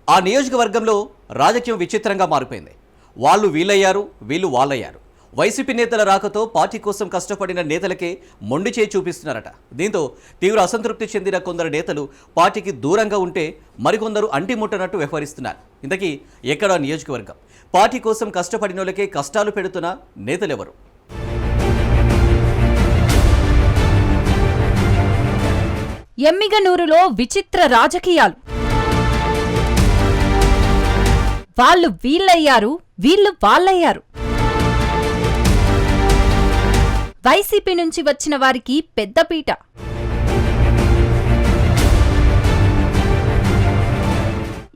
ఆ నియోజకవర్గంలో రాజకీయం విచిత్రంగా మారిపోయింది. వాళ్ళు వీళ్ళయ్యారు, వీళ్ళు వాళ్ళయ్యారు. వైసీపీ నేతల రాకతో పార్టీ కోసం కష్టపడిన నేతలకే మొండి చేయి చూపిస్తున్నారట. దీంతో తీవ్ర అసంతృప్తి చెందిన కొందరు నేతలు పార్టీకి దూరంగా ఉంటే మరికొందరు అంటిముట్టనట్టు వ్యవహరిస్తున్నారు. ఇంతకీ ఎక్కడా నియోజకవర్గం? పార్టీ కోసం కష్టపడిన వాళ్ళకే కష్టాలు పెడుతున్న నేతలెవరు? ఎమ్మిగనూరులో విచిత్ర రాజకీయాలు. వాళ్ళు వీళ్ళయ్యారు, వీళ్ళు వాళ్ళయ్యారు. వైసీపీ నుంచి వచ్చిన వారికి పెద్దపీట.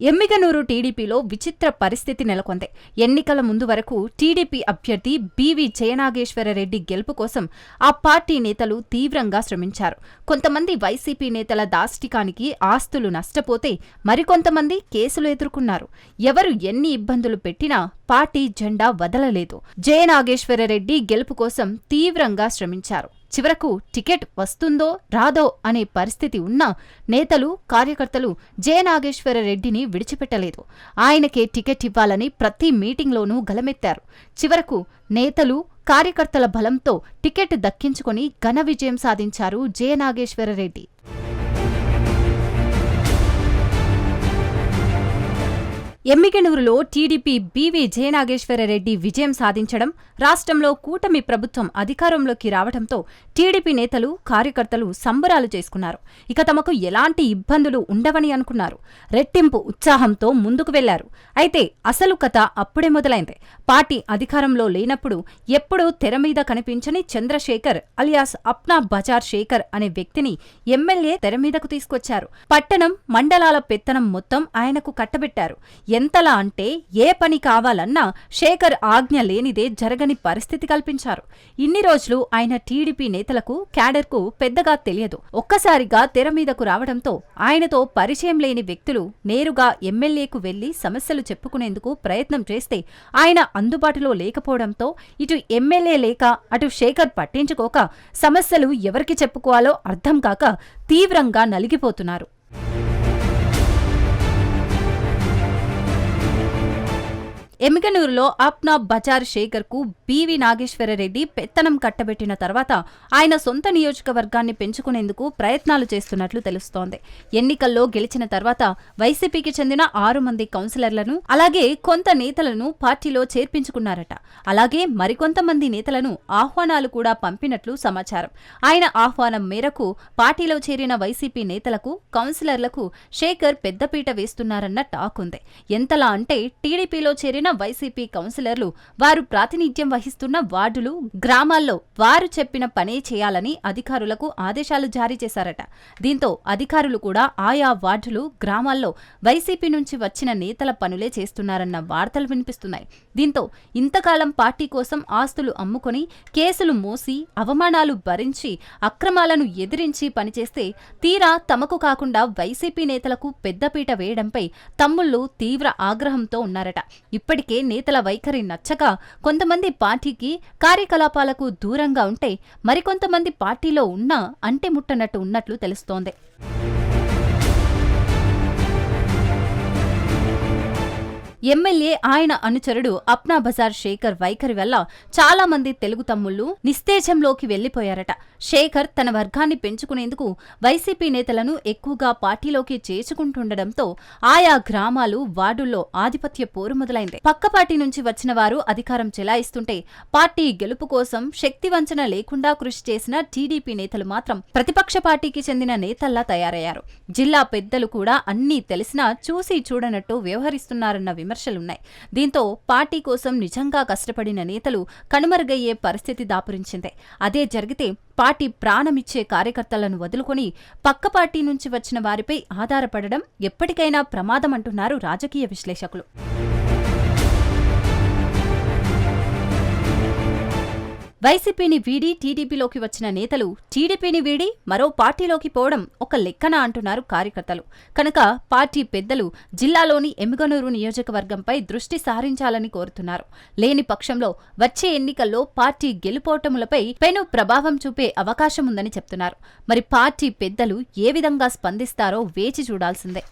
ఎమ్మిగనూరు టీడీపీలో విచిత్ర పరిస్థితి నెలకొంది. ఎన్నికల ముందు వరకు టీడీపీ అభ్యర్థి బీవీ జయనాగేశ్వరరెడ్డి గెలుపు కోసం ఆ పార్టీ నేతలు తీవ్రంగా శ్రమించారు. కొంతమంది వైసీపీ నేతల దాష్టికానికి ఆస్తులు నష్టపోతే మరికొంతమంది కేసులు ఎదుర్కొన్నారు. ఎవరు ఎన్ని ఇబ్బందులు పెట్టినా పార్టీ జెండా వదలలేదు. జయనాగేశ్వరరెడ్డి గెలుపు కోసం తీవ్రంగా శ్రమించారు. చివరకు టికెట్ వస్తుందో రాదో అనే పరిస్థితి ఉన్నా నేతలు, కార్యకర్తలు జయనాగేశ్వరరెడ్డిని విడిచిపెట్టలేదు. ఆయనకే టికెట్ ఇవ్వాలని ప్రతి మీటింగ్లోనూ గలమెత్తారు. చివరకు నేతలు, కార్యకర్తల బలంతో టికెట్ దక్కించుకొని ఘన విజయం సాధించారు జయనాగేశ్వరరెడ్డి. ఎమ్మిగనూరులో టీడీపీ బీవీ జయనాగేశ్వరరెడ్డి విజయం సాధించడం, రాష్ట్రంలో కూటమి ప్రభుత్వం అధికారంలోకి రావడంతో టీడీపీ నేతలు, కార్యకర్తలు సంబరాలు చేసుకున్నారు. ఇక తమకు ఎలాంటి ఇబ్బందులు ఉండవని అనుకున్నారు. రెట్టింపు ఉత్సాహంతో ముందుకు వెళ్లారు. అయితే అసలు కథ అప్పుడే మొదలైంది. పార్టీ అధికారంలో లేనప్పుడు ఎప్పుడూ తెరమీద కనిపించని చంద్రశేఖర్ అలియాస్ అప్నా బజార్ శేఖర్ అనే వ్యక్తిని ఎమ్మెల్యే తెరమీదకు తీసుకొచ్చారు. పట్టణం, మండలాల పెత్తనం మొత్తం ఆయనకు కట్టబెట్టారు. ఎంతలా అంటే ఏ పని కావాలన్నా శేఖర్ ఆజ్ఞ లేనిదే జరగని పరిస్థితి కల్పించారు. ఇన్ని రోజులు ఆయన టీడీపీ నేతలకు, క్యాడర్కు పెద్దగా తెలియదు. ఒక్కసారిగా తెరమీదకు రావడంతో ఆయనతో పరిచయం లేని వ్యక్తులు నేరుగా ఎమ్మెల్యేకు వెళ్లి సమస్యలు చెప్పుకునేందుకు ప్రయత్నం చేస్తే ఆయన అందుబాటులో లేకపోవడంతో ఇటు ఎమ్మెల్యే లేక అటు శేఖర్ పట్టించుకోక సమస్యలు ఎవరికి చెప్పుకోవాలో అర్థం కాక తీవ్రంగా నలిగిపోతున్నారు. ఎమ్మిగనూరులో అప్నా బజార్ శేఖర్కు బీవీ నాగేశ్వరరెడ్డి పెత్తనం కట్టబెట్టిన తర్వాత ఆయన సొంత నియోజకవర్గాన్ని పెంచుకునేందుకు ప్రయత్నాలు చేస్తున్నట్లు తెలుస్తోంది. ఎన్నికల్లో గెలిచిన తర్వాత వైసీపీకి చెందిన 6 మంది కౌన్సిలర్లను, అలాగే కొంత నేతలను పార్టీలో చేర్పించుకున్నారట. అలాగే మరికొంతమంది నేతలను ఆహ్వానాలు కూడా పంపినట్లు సమాచారం. ఆయన ఆహ్వానం మేరకు పార్టీలో చేరిన వైసీపీ నేతలకు, కౌన్సిలర్లకు శేఖర్ పెద్దపీట వేస్తున్నారన్న టాక్ ఉంది. ఎంతలా అంటే టీడీపీలో చేరిన వైసీపీ కౌన్సిలర్లు వారు ప్రాతినిధ్యం వహిస్తున్న వార్డులు, గ్రామాల్లో వారు చెప్పిన పనే చేయాలని అధికారులకు ఆదేశాలు జారీ చేశారట. దీంతో అధికారులు కూడా ఆయా వార్డులు, గ్రామాల్లో వైసీపీ నుంచి వచ్చిన నేతల పనులే చేస్తున్నారన్న వార్తలు వినిపిస్తున్నాయి. దీంతో ఇంతకాలం పార్టీ కోసం ఆస్తులు అమ్ముకొని, కేసులు మోసి, అవమానాలు భరించి, అక్రమాలను ఎదిరించి పనిచేస్తే తీరా తమకు కాకుండా వైసీపీ నేతలకు పెద్దపీట వేయడంపై తమ్ముళ్లు తీవ్ర ఆగ్రహంతో ఉన్నారట. ఇప్పటికే నేతల వైఖరి నచ్చక కొంతమంది పార్టీకి, కార్యకలాపాలకు దూరంగా ఉంటే మరికొంతమంది పార్టీలో ఉన్నా అంటెముట్టనట్టు ఉన్నట్లు తెలుస్తోంది. ఎమ్మెల్యే, ఆయన అనుచరుడు అప్నా బజార్ శేఖర్ వైఖరి వల్ల చాలా మంది తెలుగు తమ్ముళ్లు నిస్తేజంలోకి వెళ్లిపోయారట. శేఖర్ తన వర్గాన్ని పెంచుకునేందుకు వైసీపీ నేతలను ఎక్కువగా పార్టీలోకి చేర్చుకుంటుండటంతో ఆయా గ్రామాలు, వార్డుల్లో ఆధిపత్య పోరు మొదలైంది. పక్క పార్టీ నుంచి వచ్చిన వారు అధికారం చెలాయిస్తుంటే పార్టీ గెలుపు కోసం శక్తివంచన లేకుండా కృషి చేసిన టీడీపీ నేతలు మాత్రం ప్రతిపక్ష పార్టీకి చెందిన నేతల్లా తయారయ్యారు. జిల్లా పెద్దలు కూడా అన్నీ తెలిసినా చూసి చూడనట్టు వ్యవహరిస్తున్నారన్న విమర్శలున్నాయి. దీంతో పార్టీ కోసం నిజంగా కష్టపడిన నేతలు కనుమరుగయ్యే పరిస్థితి దాపురించింది. అదే జరిగితే పార్టీ ప్రాణమిచ్చే కార్యకర్తలను వదులుకొని పక్క పార్టీ నుంచి వచ్చిన వారిపై ఆధారపడడం ఎప్పటికైనా ప్రమాదమంటున్నారు రాజకీయ విశ్లేషకులు. వైసీపీని వీడి టీడీపీలోకి వచ్చిన నేతలు టీడీపీని వీడి మరో పార్టీలోకి పోవడం ఒక లెక్కన అంటున్నారు కార్యకర్తలు. కనుక పార్టీ పెద్దలు జిల్లాలోని ఎమ్మిగనూరు నియోజకవర్గంపై దృష్టి సారించాలని కోరుతున్నారు. లేని పక్షంలో వచ్చే ఎన్నికల్లో పార్టీ గెలుపోటములపై పెను ప్రభావం చూపే అవకాశముందని చెప్తున్నారు. మరి పార్టీ పెద్దలు ఏ విధంగా స్పందిస్తారో వేచి చూడాల్సిందే.